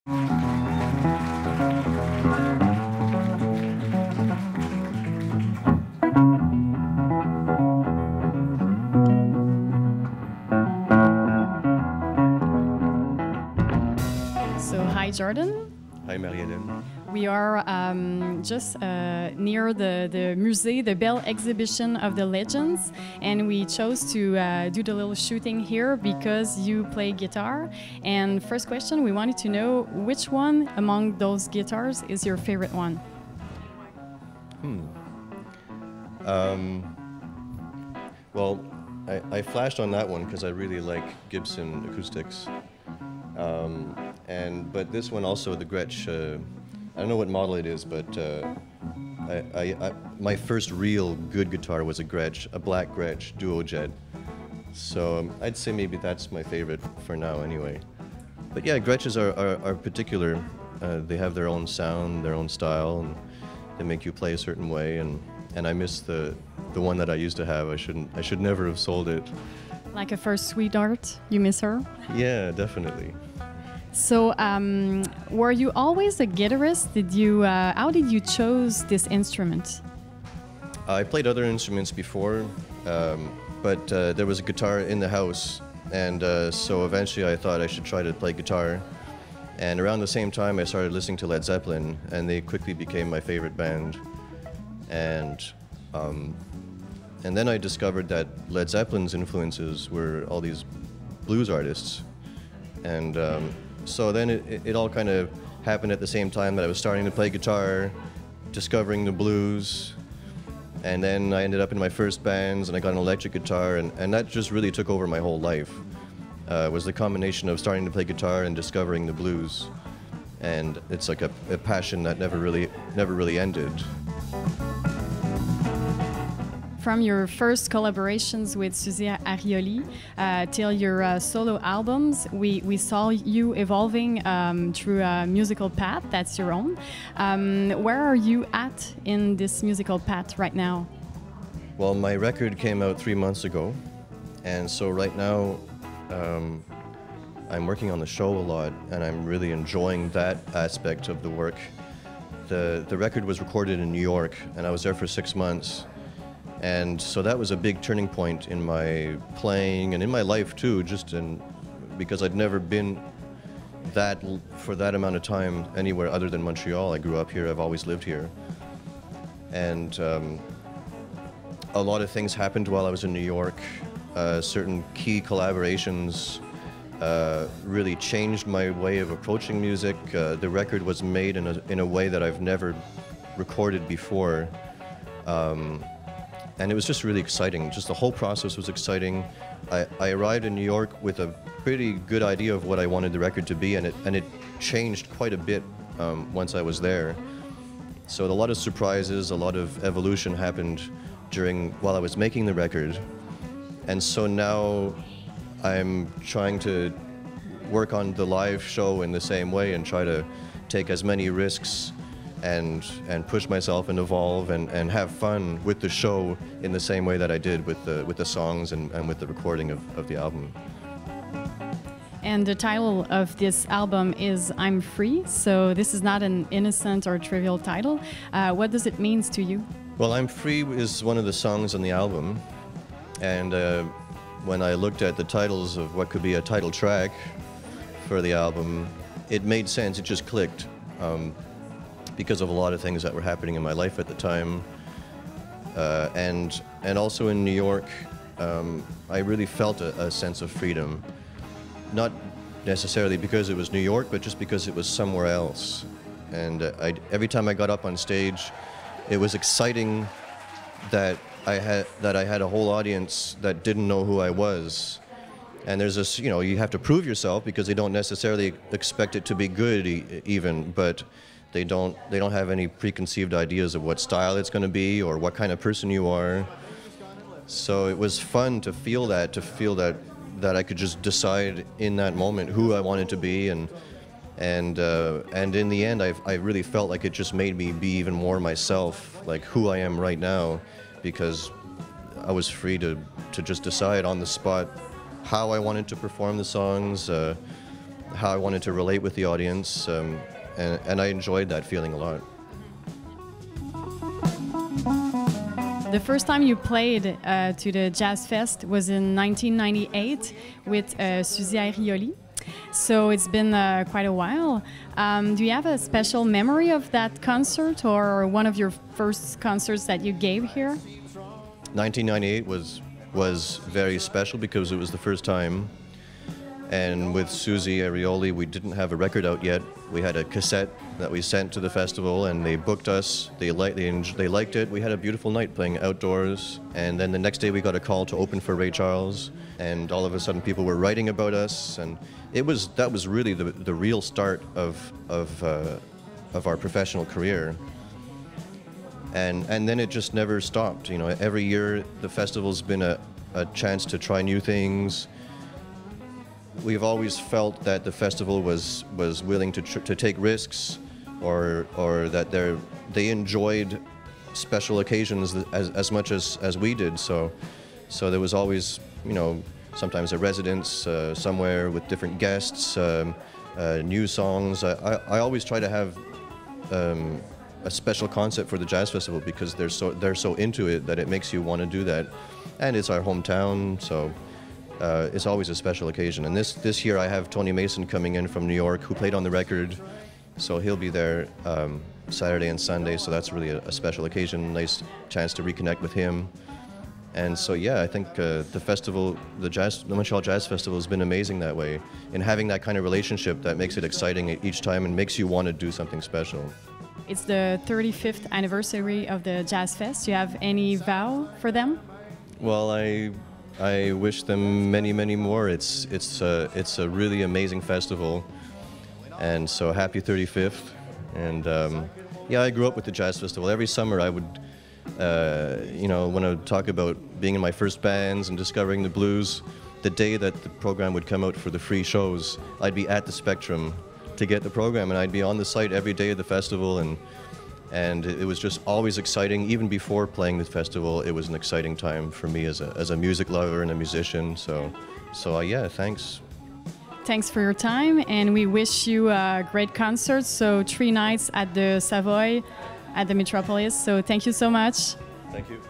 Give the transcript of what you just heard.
So, hi, Jordan. Hi, Marie-Hélène. We are just near the Musée, the Bell exhibition of the legends, and we chose to do the little shooting here because you play guitar. And first question, we wanted to know which one among those guitars is your favorite one? Well, I flashed on that one because I really like Gibson acoustics. But this one also, the Gretsch, I don't know what model it is, but my first real good guitar was a Gretsch, a black Gretsch Duo Jet. So I'd say maybe that's my favorite for now anyway. But yeah, Gretches are particular. They have their own sound, their own style, and they make you play a certain way. And I miss the one that I used to have. I should never have sold it. Like a first sweetheart, you miss her? Yeah, definitely. So, were you always a guitarist? How did you choose this instrument? I played other instruments before, but there was a guitar in the house, and so eventually I thought I should try to play guitar. And around the same time, I started listening to Led Zeppelin, and they quickly became my favorite band. And then I discovered that Led Zeppelin's influences were all these blues artists, and so then it all kind of happened at the same time that I was starting to play guitar, discovering the blues, and then I ended up in my first bands and I got an electric guitar, and that just really took over my whole life. It was the combination of starting to play guitar and discovering the blues, and it's like a passion that never really ended. From your first collaborations with Suzy Arioli till your solo albums, we saw you evolving through a musical path that's your own. Where are you at in this musical path right now? Well, my record came out 3 months ago, and so right now I'm working on the show a lot, and I'm really enjoying that aspect of the work. The record was recorded in New York, and I was there for 6 months. And so that was a big turning point in my playing and in my life too, because I'd never been for that amount of time anywhere other than Montreal. I grew up here, I've always lived here. And a lot of things happened while I was in New York. Certain key collaborations really changed my way of approaching music. The record was made in a way that I've never recorded before. And it was just really exciting. Just the whole process was exciting. I arrived in New York with a pretty good idea of what I wanted the record to be, and it changed quite a bit once I was there. So a lot of surprises, a lot of evolution happened while I was making the record. And so now I'm trying to work on the live show in the same way and try to take as many risks and push myself and evolve and have fun with the show in the same way that I did with the songs and with the recording of the album. And the title of this album is I'm Free, so this is not an innocent or trivial title. What does it mean to you? Well, I'm Free is one of the songs on the album, and when I looked at the titles of what could be a title track for the album, it made sense, it just clicked. Because of a lot of things that were happening in my life at the time. And also in New York, I really felt a sense of freedom. Not necessarily because it was New York, but just because it was somewhere else. And every time I got up on stage, it was exciting that I had a whole audience that didn't know who I was. And there's this, you have to prove yourself because they don't necessarily expect it to be good even, but they don't have any preconceived ideas of what style it's going to be or what kind of person you are. So it was fun to feel that I could just decide in that moment who I wanted to be, and in the end I really felt like it just made me be even more myself, like who I am right now, because I was free to just decide on the spot how I wanted to perform the songs, how I wanted to relate with the audience, and I enjoyed that feeling a lot. The first time you played to the Jazz Fest was in 1998 with Suzy Arioli. So it's been quite a while. Do you have a special memory of that concert, or one of your first concerts that you gave here? 1998 was very special because it was the first time. And with Suzy Arioli, we didn't have a record out yet. We had a cassette that we sent to the festival, and they booked us. They liked it. We had a beautiful night playing outdoors. And then the next day we got a call to open for Ray Charles. And all of a sudden people were writing about us. And that was really the real start of our professional career. And then it just never stopped. You know, every year the festival's been a chance to try new things. We've always felt that the festival was willing to take risks, or that they enjoyed special occasions as much as we did. So there was always, you know, sometimes a residence somewhere with different guests, new songs. I always try to have a special concept for the Jazz Festival because they're so into it that it makes you want to do that, and it's our hometown, so. It's always a special occasion. And this year I have Tony Mason coming in from New York, who played on the record, so he'll be there Saturday and Sunday, so that's really a special occasion, nice chance to reconnect with him. And so yeah, I think the festival, the Montreal Jazz Festival has been amazing that way, in having that kind of relationship that makes it exciting each time and makes you want to do something special. It's the 35th anniversary of the Jazz Fest. Do you have any vow for them? Well, I wish them many, many more. It's a really amazing festival, and so happy 35th. And yeah, I grew up with the Jazz Festival. Every summer I would, you know, when I would talk about being in my first bands and discovering the blues, the day that the program would come out for the free shows, I'd be at the Spectrum to get the program, and I'd be on the site every day of the festival, and it was just always exciting. Even before playing the festival, it was an exciting time for me as a music lover and a musician. So yeah, thanks. Thanks for your time, and we wish you a great concert. So 3 nights at the Savoy, at the Metropolis. So thank you so much. Thank you.